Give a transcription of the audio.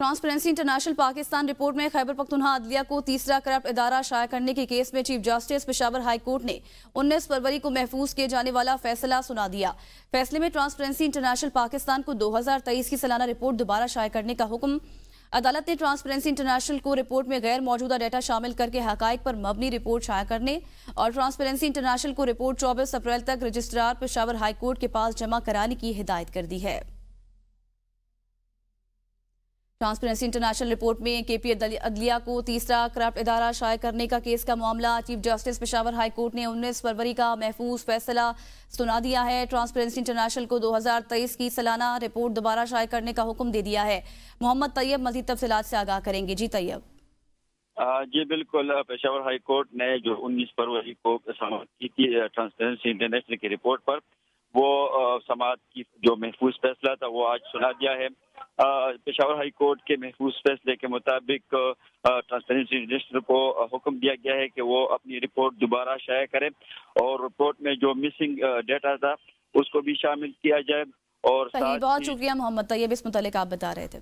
Transparency international Pakistan report में खैबर पख्तूनख्वा अदलिया को तीसरा करप्ट इदारा शाया करने के केस में chief justice Peshawar high court ने 19 फरवरी को महफूज किए जाने वाला फैसला सुना दिया। फैसले में ट्रांसपेरेंसी इंटरनेशनल पाकिस्तान को 2023 की सालाना रिपोर्ट दोबारा शाया करने का हुक्म। अदालत ने ट्रांसपेरेंसी इंटरनेशनल को रिपोर्ट में गैर मौजूदा डाटा शामिल करके हकाइक पर मबनी रिपोर्ट शाया करने और ट्रांसपेरेंसी इंटरनेशनल को रिपोर्ट 24 अप्रैल तक रजिस्ट्रार पेशावर हाई कोर्ट के पास जमा कराने की हिदायत कर दी है। ट्रांसपेरेंसी इंटरनेशनल रिपोर्ट में केपी अदलिया को तीसरा करप्ट इदारा शाया करने का केस का मामला chief justice Peshawar high court ने 19 फरवरी का महफूज फैसला सुना दिया है। ट्रांसपेरेंसी इंटरनेशनल को 2023 की सालाना रिपोर्ट दोबारा शाया करने का हुक्म दे दिया है। मोहम्मद तैयब मज़ीद तफसीलात से आगाह करेंगे। जी तैयब। जी बिल्कुल, पेशावर हाई कोर्ट ने जो 19 फरवरी को समाअत की थी ट्रांसपेरेंसी इंटरनेशनल की रिपोर्ट पर, वो समाअत की जो महफूज फैसला था वो आज सुना दिया है। पेशावर हाई कोर्ट के महफूज फैसले के मुताबिक ट्रांसपेरेंसी इंटरनेशनल को हुक्म दिया गया है कि वो अपनी रिपोर्ट दोबारा शाया करें और रिपोर्ट में जो मिसिंग डेटा था उसको भी शामिल किया जाए। और बहुत शुक्रिया मोहम्मद तैयब, इस मुतालिक आप बता रहे थे।